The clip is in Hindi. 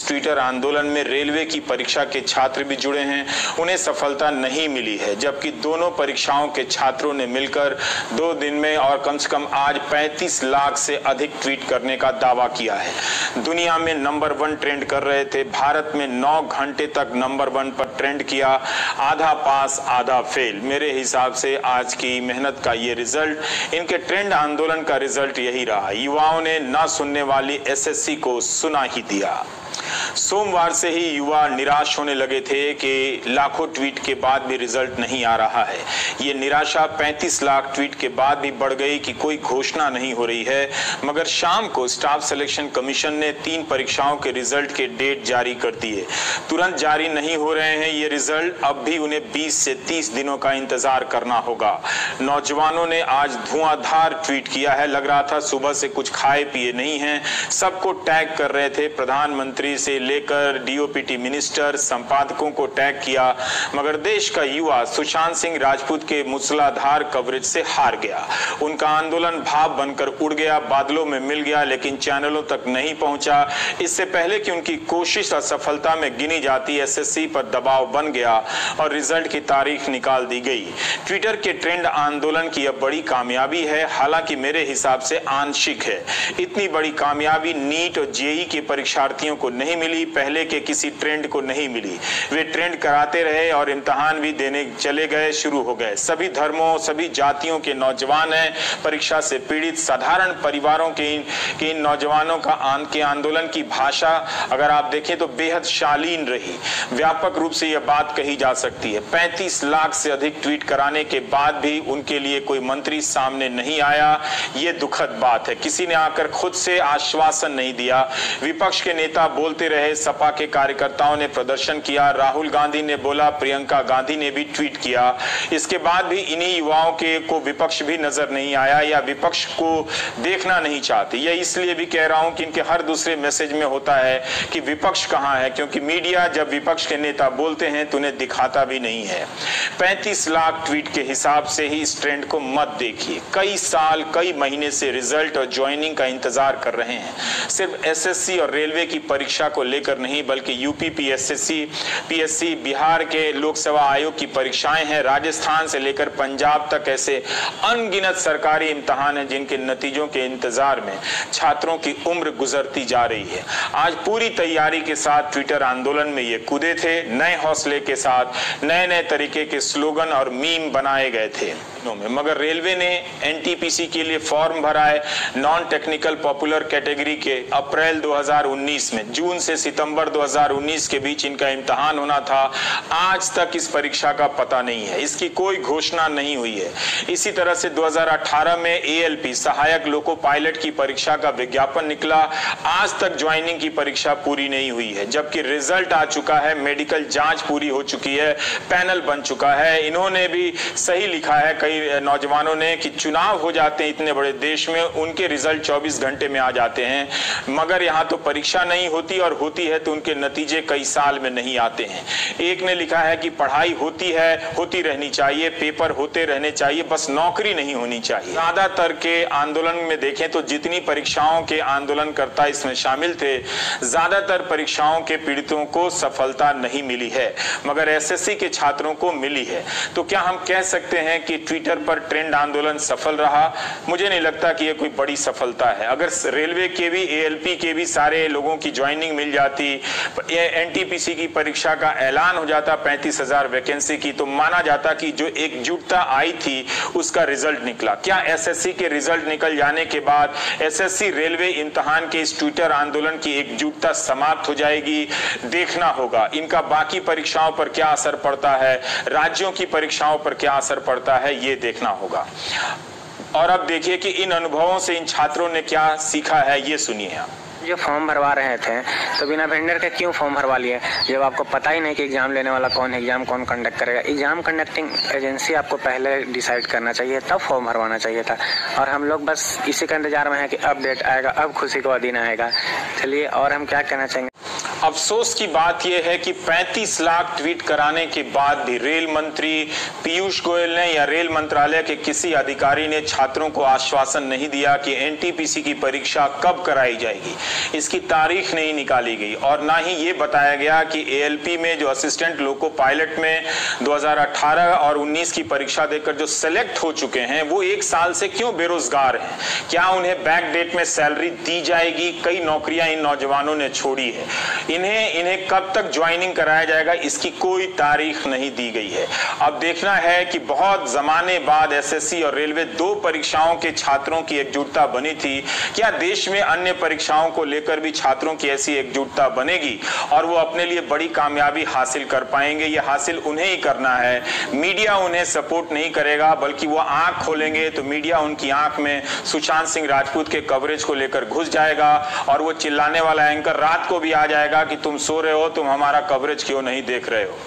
ट्विटर आंदोलन में रेलवे की परीक्षा के छात्र भी जुड़े हैं, उन्हें सफलता नहीं मिली है, जबकि दोनों परीक्षाओं के छात्रों ने मिलकर 2 दिन में और कम से कम आज 35 लाख से अधिक ट्वीट करने का दावा किया है। दुनिया में नंबर 1 ट्रेंड कर रहे थे, भारत में 9 घंटे तक नंबर 1 पर ट्रेंड किया, आधा पास आधा फेल। मेरे हिसाब से आज की मेहनत का ये रिजल्ट, इनके ट्रेंड आंदोलन का रिजल्ट यही रहा। युवाओं ने ना सुनने वाली एसएससी को सुना ही दिया। सोमवार से ही युवा निराश होने लगे थे कि लाखों ट्वीट के बाद भी रिजल्ट नहीं आ रहा है। ये निराशा 35 लाख ट्वीट के बाद भी बढ़ गई कि कोई घोषणा नहीं हो रही है। मगर शाम को स्टाफ सिलेक्शन कमीशन ने 3 परीक्षाओं के रिजल्ट के डेट जारी कर दिए। तुरंत जारी नहीं हो रहे हैं ये रिजल्ट, अब भी उन्हें 20 से 30 दिनों का इंतजार करना होगा। नौजवानों ने आज धुआंधार ट्वीट किया है, लग रहा था सुबह से कुछ खाए पिए नहीं हैं। सबको टैग कर रहे थे, प्रधानमंत्री से लेकर डीओपीटी मिनिस्टर, संपादकों को टैग किया। मगर देश का युवा सुशांत सिंह राजपूत के मूसलाधार कवरेज से हार गया। उनका आंदोलन भाप बनकर उड़ गया, बादलों में मिल गया, लेकिन चैनलों तक नहीं पहुंचा। इससे पहले कि उनकी कोशिश असफलता में गिनी जाती, एसएससी पर दबाव बन गया और रिजल्ट की तारीख निकाल दी गई। ट्विटर के ट्रेंड आंदोलन की यह बड़ी कामयाबी है, हालांकि मेरे हिसाब से आंशिक है। इतनी बड़ी कामयाबी नीट और जेईई के परीक्षार्थियों को नहीं मिली, पहले के किसी ट्रेंड को नहीं मिली। वे ट्रेंड कराते रहे और इम्तिहान भी देने चले गए, शुरू हो गए। सभी धर्मों, सभी जातियों के नौजवान हैं परीक्षा से पीड़ित। साधारण परिवारों के इन नौजवानों का आंदोलन की भाषा अगर आप देखें तो बेहद शालीन रही। व्यापक रूप से यह बात कही जा सकती है। 35 लाख से अधिक ट्वीट कराने के बाद भी उनके लिए कोई मंत्री सामने नहीं आया, ये दुखद बात है। किसी ने आकर खुद से आश्वासन नहीं दिया। विपक्ष के नेता बोलते रहे, सपा के कार्यकर्ताओं ने प्रदर्शन किया, राहुल गांधी ने बोला, प्रियंका गांधी ने भी ट्वीट किया। इसके बाद भी इन्हीं युवाओं को विपक्ष भी नजर नहीं आया या विपक्ष को देखना नहीं चाहते। यह इसलिए भी कह रहा हूं कि इनके हर दूसरे मैसेज में होता है कि विपक्ष कहां है, क्योंकि मीडिया जब विपक्ष के नेता बोलते हैं तो उन्हें दिखाता भी नहीं है। 35 लाख ट्वीट के हिसाब से ही इस ट्रेंड को मत देखिए। कई साल, कई महीने से रिजल्ट और ज्वाइनिंग का इंतजार कर रहे हैं। सिर्फ एसएससी और रेलवे की परीक्षा को लेकर नहीं, बल्कि यूपी पीएससी, बिहार के लोकसेवा आयोग की परीक्षाएं हैं, राजस्थान से लेकर पंजाब तक ऐसे अनगिनत सरकारी इम्तिहान हैं जिनके नतीजों के इंतजार में छात्रों की उम्र गुजरती जा रही है। आज पूरी तैयारी के साथ ट्विटर आंदोलन में ये कूदे थे, नए हौसले के साथ नए नए तरीके के स्लोगन और मीम बनाए गए थे। मगर रेलवे ने एनटीपीसी के लिए फॉर्म भरा है, नॉन टेक्निकल पॉपुलर कैटेगरी के। अप्रैल 2019 में, जून से सितंबर 2019 के बीच इनका इम्तिहान होना था। आज तक इस परीक्षा का पता नहीं है, इसकी कोई घोषणा नहीं हुई है। इसी तरह से 2018 में एएलपी सहायक लोको पायलट की परीक्षा का विज्ञापन निकला, आज तक ज्वाइनिंग की परीक्षा पूरी नहीं हुई है, जबकि रिजल्ट आ चुका है, मेडिकल जांच पूरी हो चुकी है, पैनल बन चुका है। इन्होंने भी सही लिखा है कई नौजवानों ने कि चुनाव हो जाते हैं इतने बड़े देश में, उनके रिजल्ट 24 घंटे में आ जाते हैं, मगर यहाँ तो परीक्षा नहीं होती और होती है तो उनके नतीजे कई साल में नहीं आते हैं। एक ने लिखा है कि पढ़ाई होती है, होती रहनी चाहिए, पेपर होते रहने चाहिए, बस नौकरी नहीं होनी चाहिए। ज्यादातर के आंदोलन में देखें तो जितनी परीक्षाओं के आंदोलनकर्ता इसमें शामिल थे, ज्यादातर परीक्षाओं के पीड़ितों को सफलता नहीं मिली है, मगर एसएससी के छात्रों को मिली है। तो क्या हम कह सकते हैं कि ट्विटर पर ट्रेंड आंदोलन सफल रहा? मुझे नहीं लगता कि यह कोई बड़ी सफलता है। अगर रेलवे के भी, एएलपी के भी सारे लोगों की ज्वाइनिंग मिल जाती, एनटीपीसी की परीक्षा का ऐलान हो जाता 35,000 वैकेंसी की, तो माना जाता कि जो एकजुटता आई थी उसका रिजल्ट निकला। क्या एसएससी के रिजल्ट निकल जाने के बाद एसएससी रेलवे इम्तिहान के इस ट्विटर आंदोलन की एकजुटता समाप्त हो जाएगी? देखना होगा। इनका बाकी परीक्षाओं पर क्या असर पड़ता है, राज्यों की परीक्षाओं पर क्या असर पड़ता है, ये देखना होगा। और अब देखिए कि इन अनुभवों से इन छात्रों ने क्या सीखा है, ये सुनिए आप। जो फॉर्म भरवा रहे थे तो बिना वेंडर के क्यों फॉर्म भरवा लिए, जब आपको पता ही नहीं कि एग्जाम लेने वाला कौन है, एग्जाम कौन कंडक्ट करेगा। एग्जाम कंडक्टिंग एजेंसी आपको पहले डिसाइड करना चाहिए, तब फॉर्म भरवाना चाहिए था। और हम लोग बस इसी का इंतजार में है कि अब डेट आएगा, अब खुशी का दिन आएगा। चलिए, और हम क्या कहना चाहेंगे। अफसोस की बात यह है कि 35 लाख ट्वीट कराने के बाद भी रेल मंत्री पीयूष गोयल ने या रेल मंत्रालय के किसी अधिकारी ने छात्रों को आश्वासन नहीं दिया कि एनटीपीसी की परीक्षा कब कराई जाएगी। इसकी तारीख नहीं निकाली गई और ना ही ये बताया गया कि एएलपी में जो असिस्टेंट लोको पायलट में 2018 और 19 की परीक्षा देकर जो सेलेक्ट हो चुके हैं वो 1 साल से क्यों बेरोजगार हैं। क्या उन्हें बैक डेट में सैलरी दी जाएगी? कई नौकरियां इन नौजवानों ने छोड़ी है। इन्हें कब तक ज्वाइनिंग कराया जाएगा इसकी कोई तारीख नहीं दी गई है। अब देखना है कि बहुत जमाने बाद एसएससी और रेलवे 2 परीक्षाओं के छात्रों की एकजुटता बनी थी, क्या देश में अन्य परीक्षाओं को लेकर भी छात्रों की ऐसी एकजुटता बनेगी और वो अपने लिए बड़ी कामयाबी हासिल कर पाएंगे? ये हासिल उन्हें ही करना है। मीडिया उन्हें सपोर्ट नहीं करेगा बल्कि वो आंख खोलेंगे तो मीडिया उनकी आंख में सुशांत सिंह राजपूत के कवरेज को लेकर घुस जाएगा और वो चिल्लाने वाला एंकर रात को भी आ जाएगा कि तुम सो रहे हो, तुम हमारा कवरेज क्यों नहीं देख रहे हो।